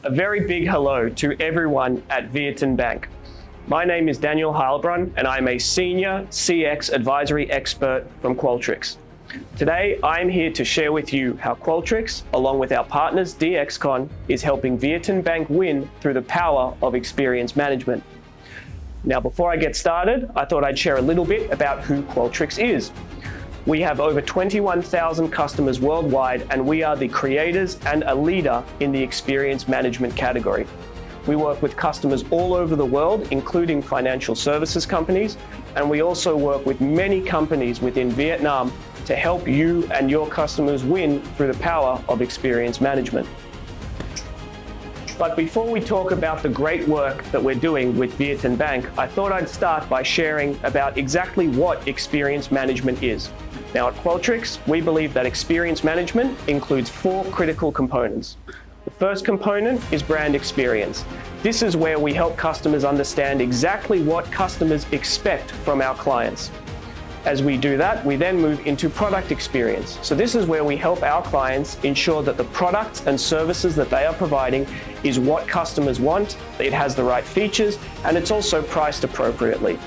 A very big hello to everyone at Bank. My name is Daniel Heilbrunn and I'm a Senior CX Advisory Expert from Qualtrics. Today, I'm here to share with you how Qualtrics, along with our partners DXCon, is helping Bank win through the power of experience management. Now, before I get started, I thought I'd share a little bit about who Qualtrics is. We have over 21,000 customers worldwide, and we are the creators and a leader in the experience management category. We work with customers all over the world, including financial services companies, and we also work with many companies within Vietnam to help you and your customers win through the power of experience management. But before we talk about the great work that we're doing with Bank, I thought I'd start by sharing about exactly what experience management is. Now at Qualtrics, we believe that experience management includes 4 critical components. The first component is brand experience. This is where we help customers understand exactly what customers expect from our clients. As we do that, we then move into product experience. So this is where we help our clients ensure that the products and services that they are providing is what customers want, it has the right features, and it's also priced appropriately.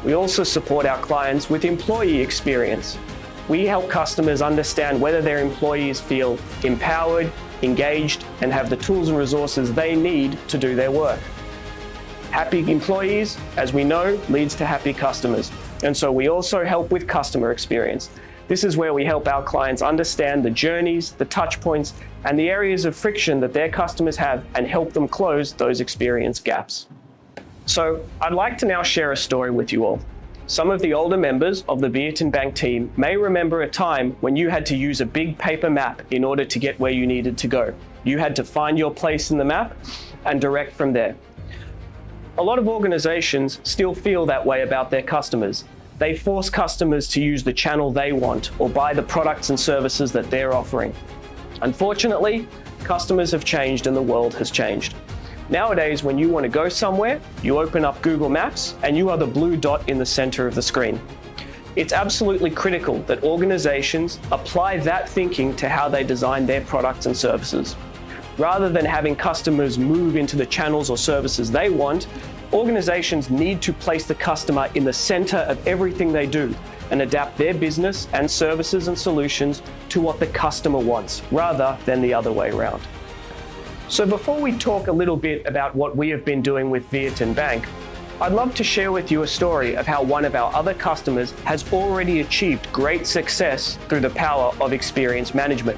We also support our clients with employee experience. We help customers understand whether their employees feel empowered, engaged, and have the tools and resources they need to do their work. Happy employees, as we know, leads to happy customers. And so we also help with customer experience. This is where we help our clients understand the journeys, the touch points, and the areas of friction that their customers have and help them close those experience gaps. So I'd like to now share a story with you all. Some of the older members of the Bank team may remember a time when you had to use a big paper map in order to get where you needed to go. You had to find your place in the map and direct from there. A lot of organizations still feel that way about their customers. They force customers to use the channel they want or buy the products and services that they're offering. Unfortunately, customers have changed and the world has changed. Nowadays, when you want to go somewhere, you open up Google Maps and you are the blue dot in the center of the screen. It's absolutely critical that organizations apply that thinking to how they design their products and services. Rather than having customers move into the channels or services they want, organizations need to place the customer in the center of everything they do and adapt their business and services and solutions to what the customer wants, rather than the other way around. So before we talk a little bit about what we have been doing with Bank, I'd love to share with you a story of how one of our other customers has already achieved great success through the power of experience management.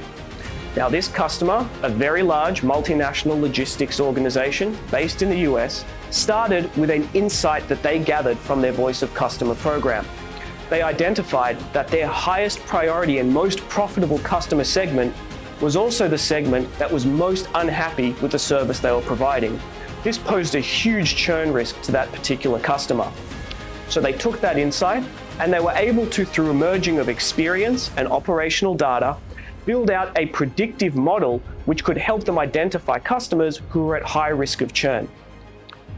Now, this customer, a very large multinational logistics organization based in the US, started with an insight that they gathered from their Voice of Customer program. They identified that their highest priority and most profitable customer segment was also the segment that was most unhappy with the service they were providing. This posed a huge churn risk to that particular customer. So they took that insight and they were able to, through a merging of experience and operational data, build out a predictive model which could help them identify customers who were at high risk of churn.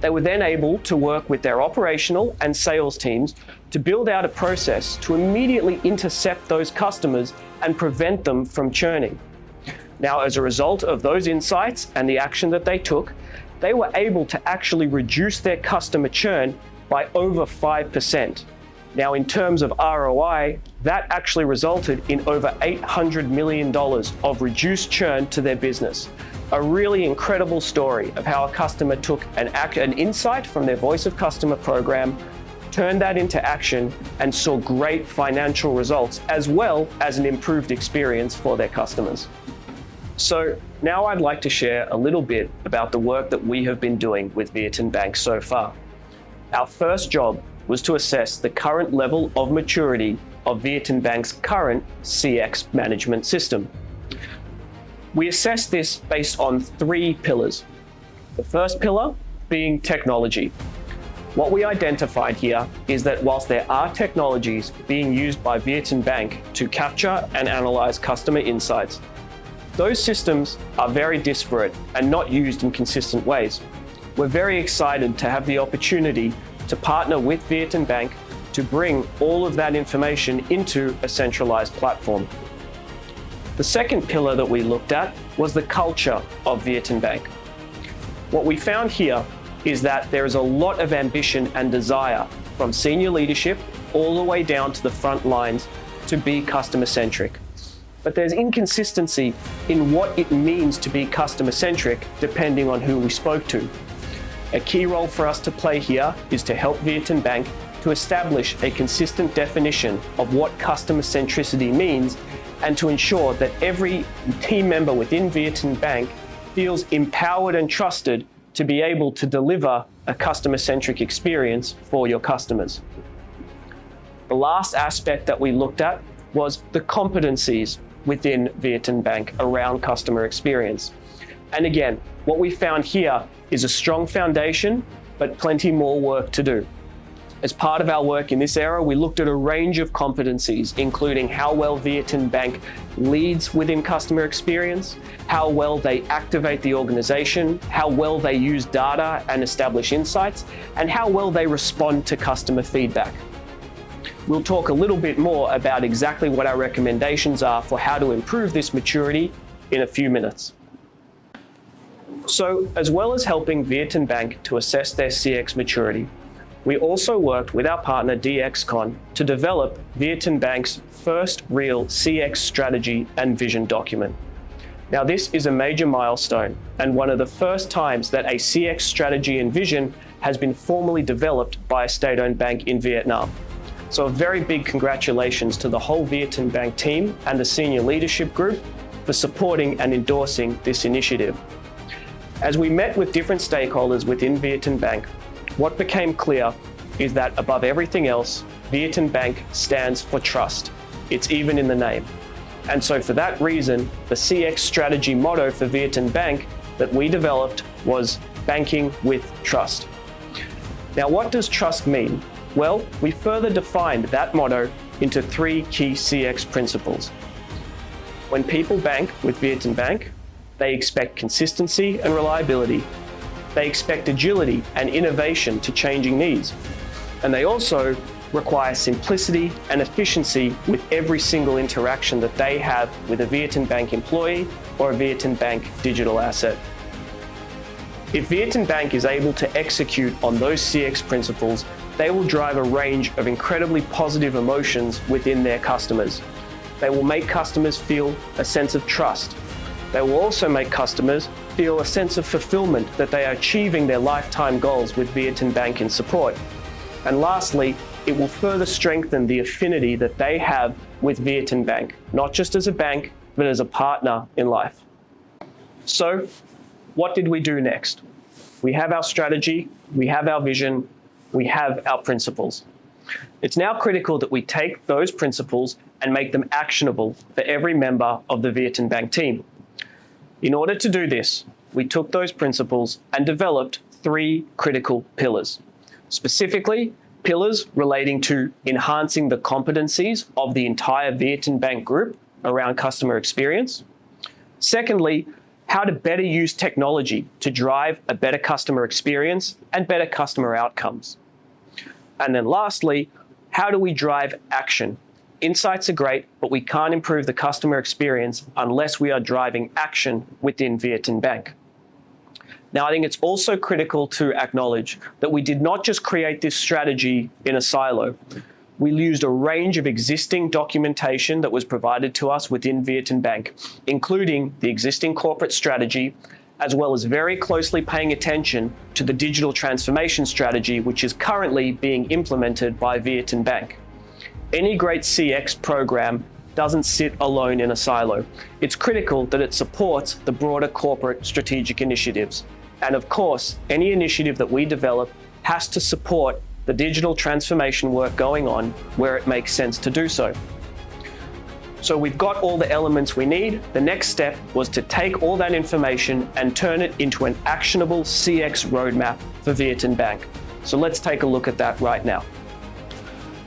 They were then able to work with their operational and sales teams to build out a process to immediately intercept those customers and prevent them from churning. Now, as a result of those insights and the action that they took, they were able to actually reduce their customer churn by over 5%. Now, in terms of ROI, that actually resulted in over $800 million of reduced churn to their business. A really incredible story of how a customer took an insight from their Voice of Customer program, turned that into action, and saw great financial results, as well as an improved experience for their customers. So now I'd like to share a little bit about the work that we have been doing with Bank so far. Our first job was to assess the current level of maturity of Bank's current CX management system. We assessed this based on 3 pillars. The first pillar being technology. What we identified here is that whilst there are technologies being used by Bank to capture and analyze customer insights, those systems are very disparate and not used in consistent ways. We're very excited to have the opportunity to partner with Bank to bring all of that information into a centralized platform. The second pillar that we looked at was the culture of Bank. What we found here is that there is a lot of ambition and desire from senior leadership all the way down to the front lines to be customer-centric. But there's inconsistency in what it means to be customer-centric depending on who we spoke to. A key role for us to play here is to help Bank to establish a consistent definition of what customer centricity means and to ensure that every team member within Bank feels empowered and trusted to be able to deliver a customer-centric experience for your customers. The last aspect that we looked at was the competencies within Bank around customer experience. And again, what we found here is a strong foundation, but plenty more work to do. As part of our work in this area, we looked at a range of competencies, including how well Bank leads within customer experience, how well they activate the organization, how well they use data and establish insights, and how well they respond to customer feedback. We'll talk a little bit more about exactly what our recommendations are for how to improve this maturity in a few minutes. So, as well as helping Bank to assess their CX maturity, we also worked with our partner DXCon to develop Bank's first real CX strategy and vision document. Now, this is a major milestone and one of the first times that a CX strategy and vision has been formally developed by a state-owned bank in Vietnam. So a very big congratulations to the whole Bank team and the senior leadership group for supporting and endorsing this initiative. As we met with different stakeholders within Bank, what became clear is that above everything else, Bank stands for trust. It's even in the name. And so for that reason, the CX strategy motto for Bank that we developed was banking with trust. Now, what does trust mean? Well, we further defined that motto into 3 key CX principles. When people bank with Bank, they expect consistency and reliability. They expect agility and innovation to changing needs. And they also require simplicity and efficiency with every single interaction that they have with a Bank employee or a Bank digital asset. If Bank is able to execute on those CX principles, they will drive a range of incredibly positive emotions within their customers. They will make customers feel a sense of trust. They will also make customers feel a sense of fulfillment that they are achieving their lifetime goals with Bank in support. And lastly, it will further strengthen the affinity that they have with Bank, not just as a bank, but as a partner in life. So, what did we do next? We have our strategy, we have our vision, we have our principles. It's now critical that we take those principles and make them actionable for every member of the Bank team. In order to do this, we took those principles and developed 3 critical pillars. Specifically, pillars relating to enhancing the competencies of the entire Bank group around customer experience. Secondly, how to better use technology to drive a better customer experience and better customer outcomes. And then lastly, how do we drive action? Insights are great, but we can't improve the customer experience unless we are driving action within Bank. Now, I think it's also critical to acknowledge that we did not just create this strategy in a silo. We used a range of existing documentation that was provided to us within Bank, including the existing corporate strategy, as well as very closely paying attention to the digital transformation strategy, which is currently being implemented by Bank. Any great CX program doesn't sit alone in a silo. It's critical that it supports the broader corporate strategic initiatives. And of course, any initiative that we develop has to support the digital transformation work going on where it makes sense to do so. So we've got all the elements we need. The next step was to take all that information and turn it into an actionable CX roadmap for Bank. So let's take a look at that right now.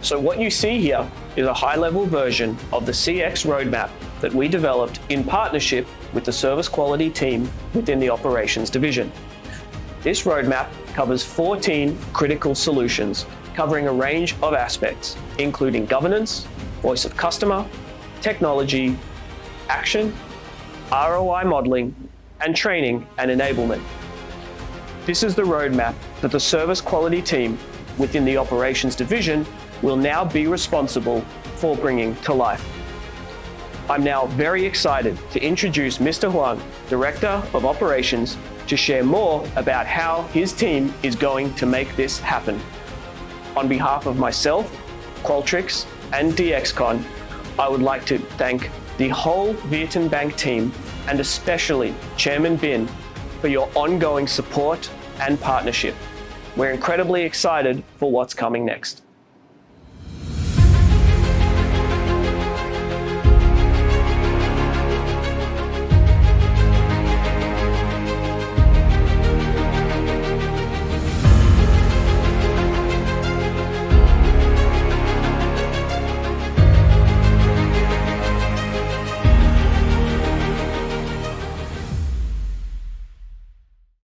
So what you see here is a high-level version of the CX roadmap that we developed in partnership with the service quality team within the operations division. This roadmap covers 14 critical solutions, covering a range of aspects, including governance, voice of customer, technology, action, ROI modeling, and training and enablement. This is the roadmap that the service quality team within the operations division will now be responsible for bringing to life. I'm now very excited to introduce Mr. Huang, Director of Operations, to share more about how his team is going to make this happen. On behalf of myself, Qualtrics, and DXCon, I would like to thank the whole Vietnam Bank team, and especially Chairman Bin, for your ongoing support and partnership. We're incredibly excited for what's coming next.